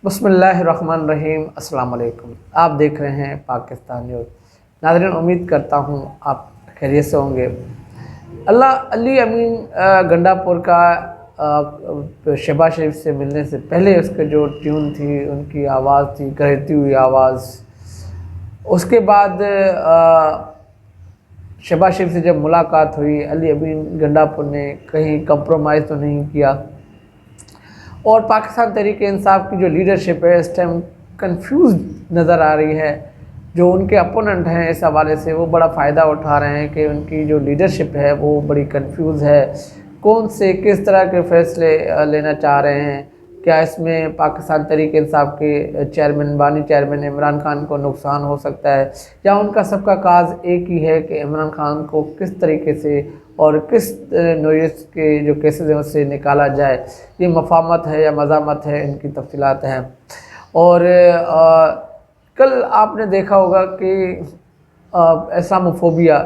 बिस्मिल्लाहिर्रहमानिर्रहीम। अस्सलाम वालेकुम। आप देख रहे हैं पाकिस्तान न्यूज़। नाज़रीन, उम्मीद करता हूँ आप खैरियत से होंगे। अली अमीन गंडापुर का शहबाज शरीफ से मिलने से पहले उसके जो ट्यून थी, उनकी आवाज़ थी गहती हुई आवाज़। उसके बाद शहबाज शरीफ से जब मुलाकात हुई, अली अमीन गंडापुर ने कहीं कंप्रोमाइज़ तो नहीं किया और पाकिस्तान तहरीक इंसाफ की जो लीडरशिप है इस टाइम कंफ्यूज नज़र आ रही है। जो उनके अपोनेंट हैं इस हवाले से वो बड़ा फ़ायदा उठा रहे हैं कि उनकी जो लीडरशिप है वो बड़ी कंफ्यूज है, कौन से किस तरह के फ़ैसले लेना चाह रहे हैं। क्या इसमें पाकिस्तान तहरीक इंसाफ के चेयरमैन बानी चेयरमैन इमरान खान को नुकसान हो सकता है, या उनका सबका काज एक ही है कि इमरान खान को किस तरीके से और किस नोयत के जो केसेस हैं उससे निकाला जाए। ये मफामत है या मज़ामत है, इनकी तफसीलात हैं। और कल आपने देखा होगा कि इस्लामोफोबिया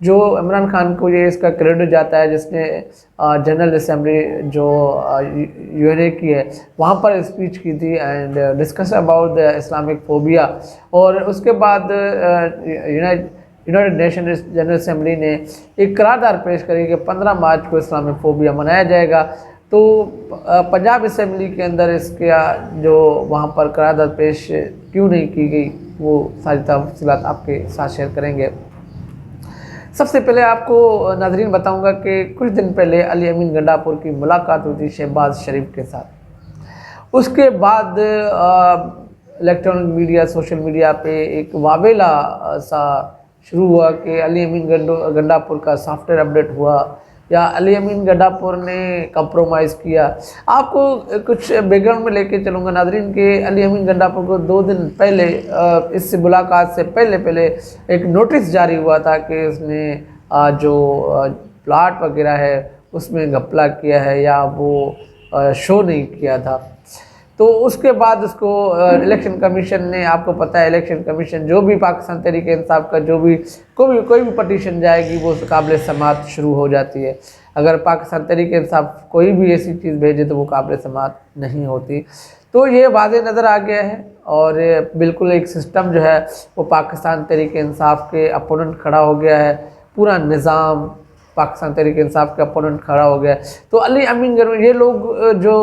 जो इमरान खान को ये इसका क्रेडिट जाता है, जिसने जनरल असम्बली जो यूएनए की है वहाँ पर स्पीच की थी and discuss about the Islamic phobia. और उसके बाद यूनाइटेड नेशन जनरल असम्बली ने एक करारदाद पेश करी कि 15 मार्च को इस्लामिक फोबिया मनाया जाएगा। तो पंजाब असम्बली के अंदर इसके जो वहाँ पर करारदाद पेश क्यों नहीं की गई, वो सारी तफसीलात आपके साथ शेयर करेंगे। सबसे पहले आपको नाज़रीन बताऊंगा कि कुछ दिन पहले अली अमीन गंडापुर की मुलाकात हुई थी शहबाज शरीफ के साथ। उसके बाद इलेक्ट्रॉनिक मीडिया सोशल मीडिया पे एक वावेला सा शुरू हुआ कि अली अमीन गंडापुर का सॉफ्टवेयर अपडेट हुआ या अली अमीन गंडापुर ने कंप्रोमाइज़ किया। आपको कुछ बैकग्राउंड में लेके चलूँगा नाज़रीन के अली अमीन गंडापुर को 2 दिन पहले इससे मुलाकात से पहले एक नोटिस जारी हुआ था कि उसने जो प्लाट वगैरह है उसमें घपला किया है या वो शो नहीं किया था। तो उसके बाद उसको इलेक्शन कमीशन ने, आपको पता है इलेक्शन कमीशन जो भी पाकिस्तान तहरीक इंसाफ का जो भी कोई भी पटिशन जाएगी वो काबिल समात शुरू हो जाती है। अगर पाकिस्तान तहरीक इंसाफ कोई भी ऐसी चीज़ भेजे तो वो काबिल समात नहीं होती। तो ये वाज़ेह नज़र आ गया है और बिल्कुल एक सिस्टम जो है वो पाकिस्तान तहरीक इंसाफ के अपोनेंट खड़ा हो गया है। पूरा निज़ाम पाकिस्तान तहरीक इंसाफ का अपोनेंट खड़ा हो गया। तो अली अमीन ये लोग जो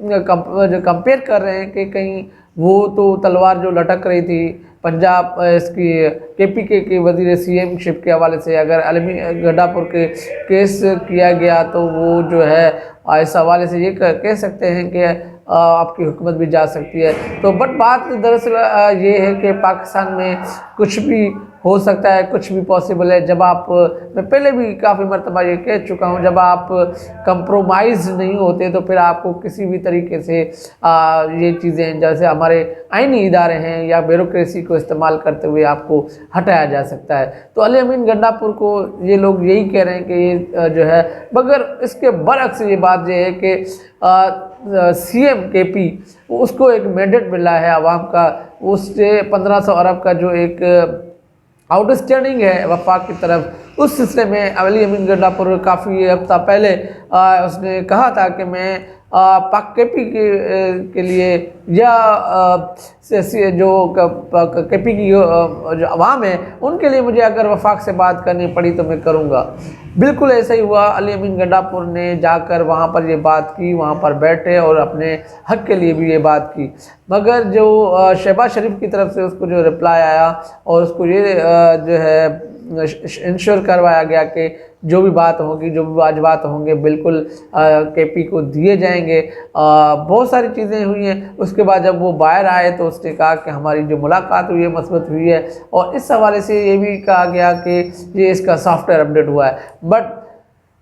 कंपेयर कर रहे हैं कि कहीं वो तो तलवार जो लटक रही थी पंजाब इसकी केपीके के वजीर सीएम शिप के हवाले से, अगर अली गंडापुर के केस किया गया तो वो जो है इस हवाले से ये कह सकते हैं कि आपकी हुकूमत भी जा सकती है। तो बट बात दरअसल ये है कि पाकिस्तान में कुछ भी हो सकता है, कुछ भी पॉसिबल है। जब आप, मैं पहले भी काफ़ी मरतबा ये कह चुका हूँ, जब आप कंप्रोमाइज़ नहीं होते तो फिर आपको किसी भी तरीके से ये चीज़ें जैसे हमारे आईनी इदारे हैं या ब्यूरोक्रेसी को इस्तेमाल करते हुए आपको हटाया जा सकता है। तो अली अमीन गंडापुर को ये लोग यही कह रहे हैं कि ये जो है, मगर इसके बरअक्स ये बात ये है कि सीएम केपी उसको एक मैंडेट मिला है आवाम का, उससे 1500 अरब का जो एक आउटस्टैंडिंग है वफाक की तरफ, उस सिलसिले में अली अमीन गंडापुर काफ़ी हफ्ता पहले उसने कहा था कि मैं पाक केपी के लिए या जो केपी की जो अवाम है उनके लिए मुझे अगर वफाक से बात करनी पड़ी तो मैं करूँगा। बिल्कुल ऐसा ही हुआ। अली अमीन गंडापुर ने जाकर वहाँ पर ये बात की, वहाँ पर बैठे और अपने हक के लिए भी ये बात की। मगर जो शहबाज शरीफ की तरफ से उसको जो रिप्लाई आया और उसको ये जो है इंश्योर करवाया गया कि जो भी बात होगी, जो भी वाजबात होंगे बिल्कुल केपी को दिए जाएंगे। बहुत सारी चीज़ें हुई हैं। उसके बाद जब वो बाहर आए तो उसने कहा कि हमारी जो मुलाकात हुई है मस्बत हुई है, और इस हवाले से ये भी कहा गया कि ये इसका सॉफ्टवेयर अपडेट हुआ है। बट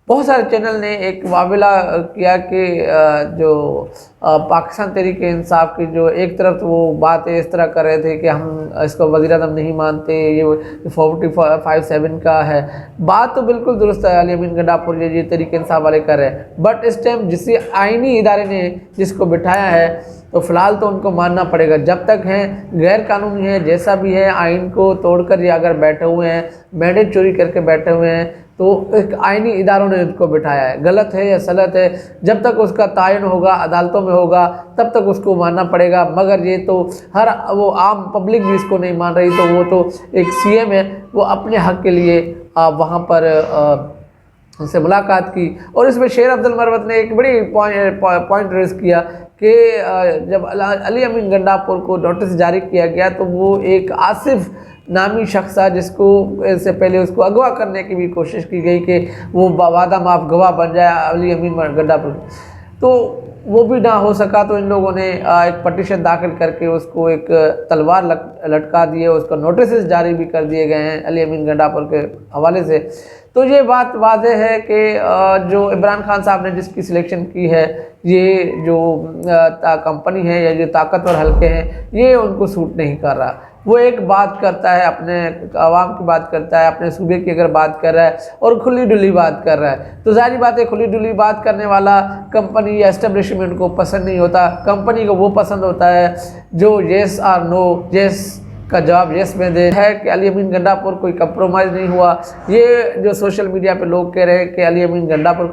बहुत सारे चैनल ने एक वावेला किया कि जो पाकिस्तान तहरीक इंसाफ की जो एक तरफ वो बातें इस तरह कर रहे थे कि हम इसको वज़ीर-ए-आज़म नहीं मानते, ये 45-7 का है। बात तो बिल्कुल दुरुस्त है, अली अमीन गंडापुर ये तहरीक इंसाफ वाले कर रहे हैं। बट इस टाइम जिस आइनी इदारे ने जिसको बिठाया है तो फ़िलहाल तो उनको मानना पड़ेगा। जब तक हैं गैर कानूनी है, जैसा भी है, आइन को तोड़कर ये अगर बैठे हुए हैं, मैंडेट चोरी करके बैठे हुए हैं, तो एक आईनी इदारों ने उसको बिठाया है। गलत है या सलत है, जब तक उसका तयन होगा, अदालतों में होगा, तब तक उसको मानना पड़ेगा। मगर ये तो हर वो आम पब्लिक भी इसको नहीं मान रही, तो वो तो एक सीएम है, वो अपने हक के लिए वहाँ पर उनसे मुलाकात की। और इसमें शेर अब्दुल मरवत ने एक बड़ी पॉइंट रेज किया कि जब अली अमीन गंडापुर को नोटिस जारी किया गया तो वो एक आसिफ नामी शख्स था, जिसको इससे पहले उसको अगवा करने की भी कोशिश की गई कि वो वादा माफ गवाह बन जाए अली अमीन गंडापुर, तो वो भी ना हो सका। तो इन लोगों ने एक पटिशन दाखिल करके उसको एक तलवार लटका दी है, उसको नोटिस जारी भी कर दिए गए हैं अली अमीन गंडापुर के हवाले से। तो ये बात वाज़ेह है कि जो इमरान खान साहब ने जिसकी सिलेक्शन की है, ये जो कंपनी है या जो ताकतवर हल्के हैं, ये उनको सूट नहीं कर रहा। वो एक बात करता है, अपने आवाम की बात करता है, अपने सूबे की अगर बात कर रहा है और खुली डुली बात कर रहा है, तो जाहिर बात है खुली डुली बात करने वाला कंपनी या एस्टेब्लिशमेंट को पसंद नहीं होता। कंपनी को वो पसंद होता है जो येस और नो, येस का जवाब येस में दे। है कि अली अमीन गंडापुर कोई कंप्रोमाइज़ नहीं हुआ। ये जो सोशल मीडिया पे लोग कह रहे हैं कि अली अमीन गंडापुर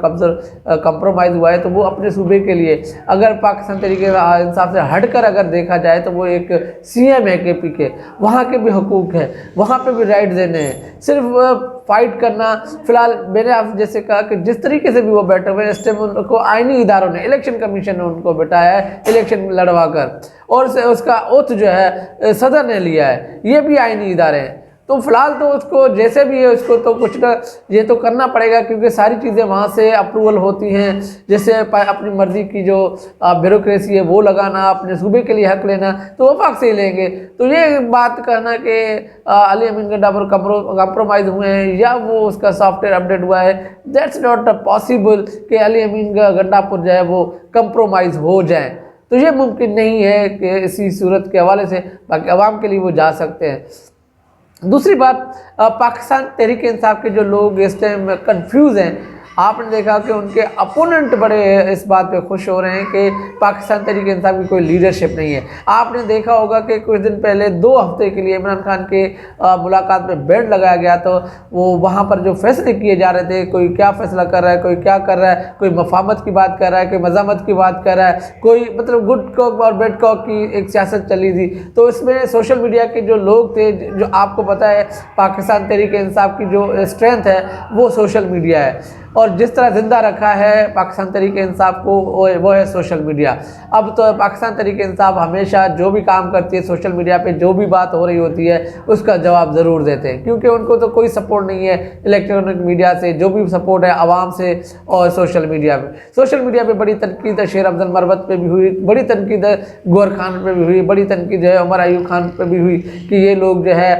कंप्रोमाइज़ हुआ है, तो वो अपने सूबे के लिए अगर पाकिस्तान तरीके इंसाफ से हटकर अगर देखा जाए तो वो एक सीएम है केपी के, वहाँ के भी हकूक़ हैं, वहाँ पे भी राइट देने हैं। सिर्फ फाइट करना, फिलहाल मैंने आप जैसे कहा कि जिस तरीके से भी वो बैठे हुए हैं, इस टाइम उनको आईनी इदारों ने, इलेक्शन कमीशन ने उनको बिठाया है इलेक्शन लड़वा कर, और उसका ओथ जो है सदर ने लिया है, ये भी आईनी इदारे हैं। तो फिलहाल तो उसको जैसे भी है उसको तो कुछ ना ये तो करना पड़ेगा, क्योंकि सारी चीज़ें वहाँ से अप्रूवल होती हैं। जैसे अपनी मर्ज़ी की जो ब्यूरोक्रेसी है वो लगाना, अपने सूबे के लिए हक लेना, तो वफाक से ही लेंगे। तो ये बात करना कि अली अमीन गंडापुर कंप्रोमाइज़ हुए हैं या वो उसका सॉफ्टवेयर अपडेट हुआ है, दैट्स नॉट पॉसिबल कि अली अमीन गंडापुर जो है वो कंप्रोमाइज़ हो जाए। तो ये मुमकिन नहीं है कि इसी सूरत के हवाले से बाकी आवाम के लिए वो जा सकते हैं। दूसरी बात, पाकिस्तान तहरीक इंसाफ के जो लोग इस टाइम कंफ्यूज हैं, आपने देखा कि उनके अपोनेंट बड़े इस बात पे खुश हो रहे हैं कि पाकिस्तान तहरीक इंसाफ की कोई लीडरशिप नहीं है। आपने देखा होगा कि कुछ दिन पहले 2 हफ्ते के लिए इमरान खान के मुलाकात में बैंड लगाया गया, तो वो वहाँ पर जो फैसले किए जा रहे थे, कोई क्या फैसला कर रहा है, कोई क्या कर रहा है, कोई मफामत की बात कर रहा है, कोई मजामत की बात कर रहा है, कोई मतलब गुड कॉक और बैड कॉक की एक सियासत चली थी। तो इसमें सोशल मीडिया के जो लोग थे, जो आपको पता है पाकिस्तान तहरीक इंसाफ की जो स्ट्रेंथ है वो सोशल मीडिया है, और जिस तरह ज़िंदा रखा है पाकिस्तान तहरीक इंसाफ को वो है सोशल मीडिया। अब तो पाकिस्तान तहरीक इंसाफ हमेशा जो भी काम करती है, सोशल मीडिया पे जो भी बात हो रही होती है उसका जवाब ज़रूर देते हैं, क्योंकि उनको तो कोई सपोर्ट नहीं है इलेक्ट्रॉनिक मीडिया से, जो भी सपोर्ट है आवाम से और सोशल मीडिया पे। सोशल मीडिया पे बड़ी तनकीद शेर अब्दुल मरवत पे भी हुई, बड़ी तनकीद गौहर खान पे भी हुई, बड़ी तनकीद जो है उमर अयूब खान पे भी हुई कि ये लोग जो है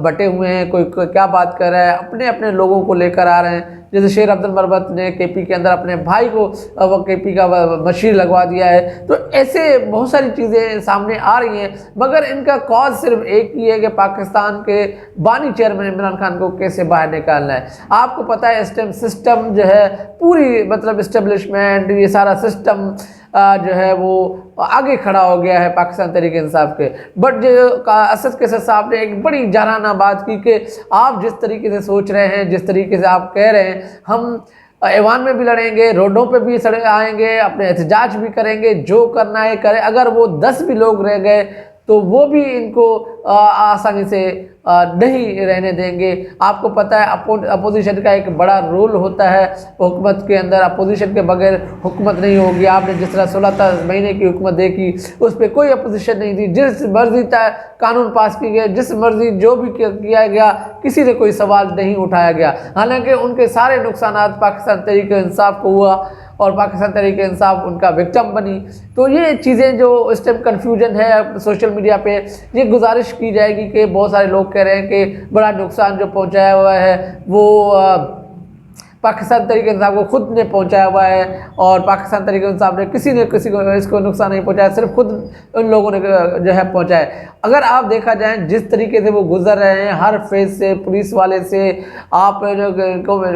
बटे हुए हैं, कोई क्या बात कर रहा है, अपने अपने लोगों को लेकर आ रहे हैं। जैसे शेर अब्दुल मरवत ने केपी के अंदर अपने भाई को वो केपी का मशीर लगवा दिया है। तो ऐसे बहुत सारी चीज़ें सामने आ रही हैं, मगर इनका कॉज सिर्फ एक ही है कि पाकिस्तान के बानी चेयरमैन इमरान खान को कैसे बाहर निकालना है। आपको पता है इस टाइम सिस्टम जो है पूरी मतलब इस्टेब्लिशमेंट, ये सारा सिस्टम जो है वो आगे खड़ा हो गया है पाकिस्तान तहरीक इंसाफ के। बट जो असद कैसर साहब ने एक बड़ी जाराना बात की कि आप जिस तरीके से सोच रहे हैं, जिस तरीके से आप कह रहे हैं, हम ऐवान में भी लड़ेंगे, रोडों पे भी सड़े आएंगे, अपने एहतजाज भी करेंगे, जो करना है करें। अगर वो 10 भी लोग रह गए तो वो भी इनको आसानी से नहीं रहने देंगे। आपको पता है अपोजिशन का एक बड़ा रोल होता है हुकूमत के अंदर, अपोजिशन के बगैर हुकूमत नहीं होगी। आपने जिस तरह 16 महीने की हुकूमत देखी, उस पर कोई अपोजिशन नहीं थी, जिस मर्जी कानून पास की गए, जिस मर्जी जो भी किया गया, किसी से कोई सवाल नहीं उठाया गया। हालांकि उनके सारे नुकसानात पाकिस्तान तहरीक इंसाफ को हुआ और पाकिस्तान तहरीक इंसाफ उनका विक्टिम बनी। तो ये चीज़ें जो इस टाइम कन्फ्यूजन है सोशल मीडिया पे, ये गुजारिश की जाएगी कि बहुत सारे लोग कह रहे हैं कि बड़ा नुकसान जो पहुंचाया हुआ है वो पाकिस्तान तहरीक इंसाफ को खुद ने पहुंचाया हुआ है, और पाकिस्तान तहरीक इंसाफ ने किसी को इसको नुकसान नहीं पहुंचाया, सिर्फ खुद उन लोगों ने जो है पहुंचाया। अगर आप देखा जाए जिस तरीके से वो गुजर रहे हैं हर फेज से, पुलिस वाले से, आप जो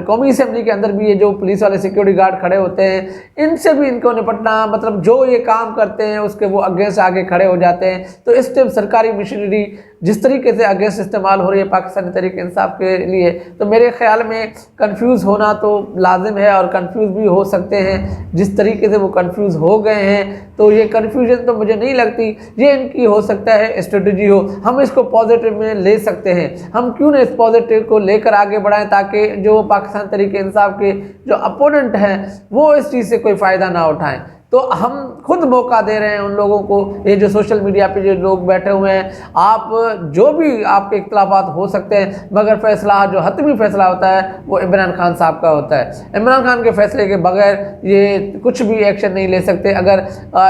कौमी असेंबली के अंदर भी ये जो पुलिस वाले सिक्योरिटी गार्ड खड़े होते हैं, इनसे भी इनको निपटना, मतलब जो ये काम करते हैं उसके वो अगेंस्ट आगे खड़े हो जाते हैं। तो इस टाइम सरकारी मशीनरी जिस तरीके से अगेंस्ट इस्तेमाल हो रही है पाकिस्तानी तहरीक इंसाफ के लिए, तो मेरे ख्याल में कंफ्यूज होना तो लाजिम है, और कंफ्यूज भी हो सकते हैं जिस तरीके से वो कंफ्यूज हो गए हैं। तो ये कंफ्यूजन तो मुझे नहीं लगती ये इनकी हो सकता है स्ट्रेटजी हो, हम इसको पॉजिटिव में ले सकते हैं। हम क्यों ना इस पॉजिटिव को लेकर आगे बढ़ाएं, ताकि जो पाकिस्तान तहरीक इंसाफ के जो अपोनेंट हैं वो इस चीज़ से कोई फ़ायदा ना उठाएं। तो हम खुद मौका दे रहे हैं उन लोगों को, ये जो सोशल मीडिया पे जो लोग बैठे हुए हैं, आप जो भी आपके इख्तलाफात हो सकते हैं, मगर फैसला जो हतमी फैसला होता है वो इमरान खान साहब का होता है। इमरान खान के फैसले के बगैर ये कुछ भी एक्शन नहीं ले सकते। अगर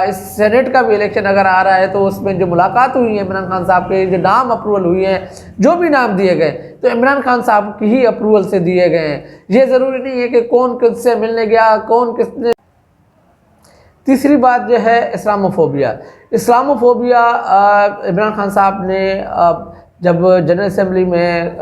इस सेनेट का भी इलेक्शन अगर आ रहा है तो उसमें जो मुलाकात हुई है इमरान खान साहब के, जो नाम अप्रूवल हुई है, जो भी नाम दिए गए, तो इमरान खान साहब की ही अप्रूवल से दिए गए हैं। ये ज़रूरी नहीं है कि कौन किससे मिलने गया, कौन किसने। तीसरी बात जो है इस्लामोफोबिया। इस्लामोफोबिया इमरान खान साहब ने जब जनरल असेंबली में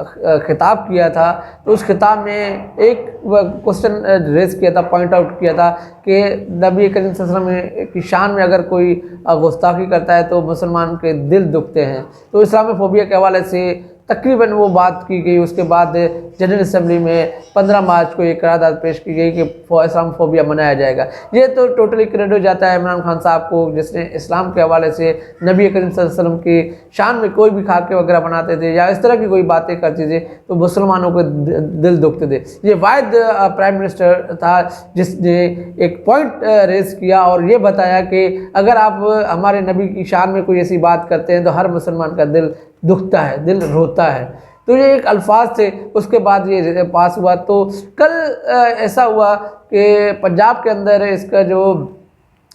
खिताब किया था तो उस खिताब में एक क्वेश्चन रेज किया था, पॉइंट आउट किया था कि नबी करीम सल्लल्लाहु अलैहि वसल्लम की शान में अगर कोई गुस्ताखी करता है तो मुसलमान के दिल दुखते हैं। तो इस्लामोफोबिया के हवाले से तकरीबन वो बात की गई। उसके बाद जनरल असेंबली में 15 मार्च को एक करारदाद पेश की गई कि इस्लामोफोबिया मनाया जाएगा। ये तो टोटली क्रेडिट जाता है इमरान खान साहब को, जिसने इस्लाम के हवाले से नबी करीम सल्लल्लाहु अलैहि वसल्लम की शान में कोई भी खाके वगैरह बनाते थे या इस तरह की कोई बातें करते थे तो मुसलमानों को दिल दुखते थे। ये वाहिद प्राइम मिनिस्टर था जिसने एक पॉइंट रेज किया और ये बताया कि अगर आप हमारे नबी की शान में कोई ऐसी बात करते हैं तो हर मुसलमान का दिल दुखता है, दिल रोता है। तो ये एक अल्फाज थे। उसके बाद ये पास हुआ। तो कल ऐसा हुआ कि पंजाब के अंदर इसका जो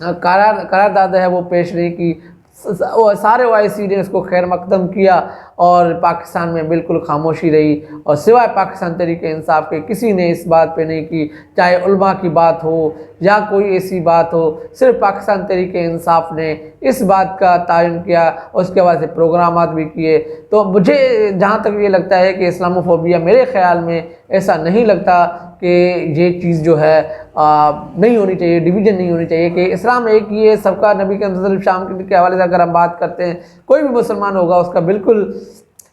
करारदाद है वो पेश नहीं की, सारे ओआईसी ने इसको खैर मकदम किया और पाकिस्तान में बिल्कुल खामोशी रही, और सिवाय पाकिस्तान तहरीक इंसाफ के किसी ने इस बात पे नहीं की, चाहे उलमा की बात हो या कोई ऐसी बात हो। सिर्फ पाकिस्तान तहरीक इंसाफ ने इस बात का तायन किया, उसके बाद से प्रोग्रामात भी किए। तो मुझे जहाँ तक ये लगता है कि इस्लामोफोबिया, मेरे ख्याल में ऐसा नहीं लगता कि ये चीज़ जो है नहीं होनी चाहिए, डिवीज़न नहीं होनी चाहिए कि इस्लाम एक ही है सबका। नबी के शाम के हवाले से अगर हम बात करते हैं, कोई भी मुसलमान होगा उसका बिल्कुल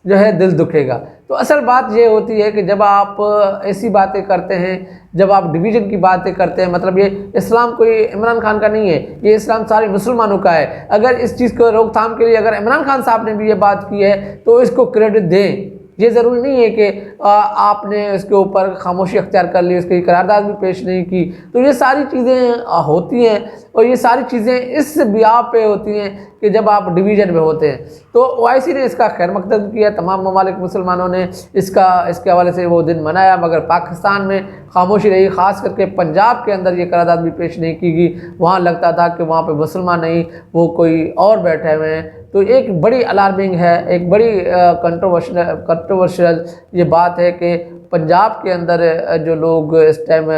जो है दिल दुखेगा। तो असल बात ये होती है कि जब आप ऐसी बातें करते हैं, जब आप डिवीज़न की बातें करते हैं, मतलब ये इस्लाम कोई इमरान खान का नहीं है, ये इस्लाम सारे मुसलमानों का है। अगर इस चीज़ को रोकथाम के लिए अगर इमरान खान साहब ने भी ये बात की है तो इसको क्रेडिट दें। ये ज़रूरी नहीं है कि आपने इसके ऊपर खामोशी अख्तियार कर ली, उसकी करारदाद भी पेश नहीं की। तो ये सारी चीज़ें होती हैं, और ये सारी चीज़ें इस बिया पे होती हैं कि जब आप डिवीज़न में होते हैं। तो ओआईसी ने इसका खैर मकदम किया, तमाम ममालिक मुसलमानों ने इसके हवाले से वो दिन मनाया, मगर पाकिस्तान में खामोशी रही। ख़ास करके पंजाब के अंदर ये करारदाद भी पेश नहीं की गई। वहाँ लगता था कि वहाँ पे मुसलमान नहीं, वो कोई और बैठे हुए हैं। तो एक बड़ी अलार्मिंग है, एक बड़ी कंट्रोवर्शियल ये बात है कि पंजाब के अंदर जो लोग इस टाइम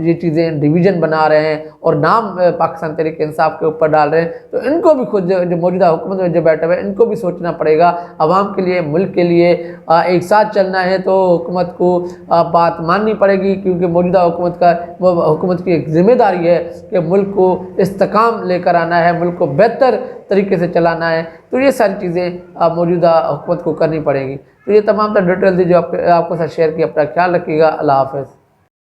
ये चीज़ें डिवीज़न बना रहे हैं और नाम पाकिस्तान तहरीक इंसाफ के ऊपर डाल रहे हैं, तो इनको भी खुद जो मौजूदा हुकूमत में जो बैठे हुए हैं इनको भी सोचना पड़ेगा। अवाम के लिए, मुल्क के लिए एक साथ चलना है तो हुकूमत को बात माननी पड़ेगी, क्योंकि मौजूदा हुकूमत की एक जिम्मेदारी है कि मुल्क को इस्तेकाम लेकर आना है, मुल्क को बेहतर तरीके से चलाना है। तो ये सारी चीज़ें मौजूदा हुकूमत को करनी पड़ेंगी। तो ये तमाम डिटेल्स जो आपको साथ शेयर की। अपना ख्याल रखिएगा। अल्लाह हाफ़िज़।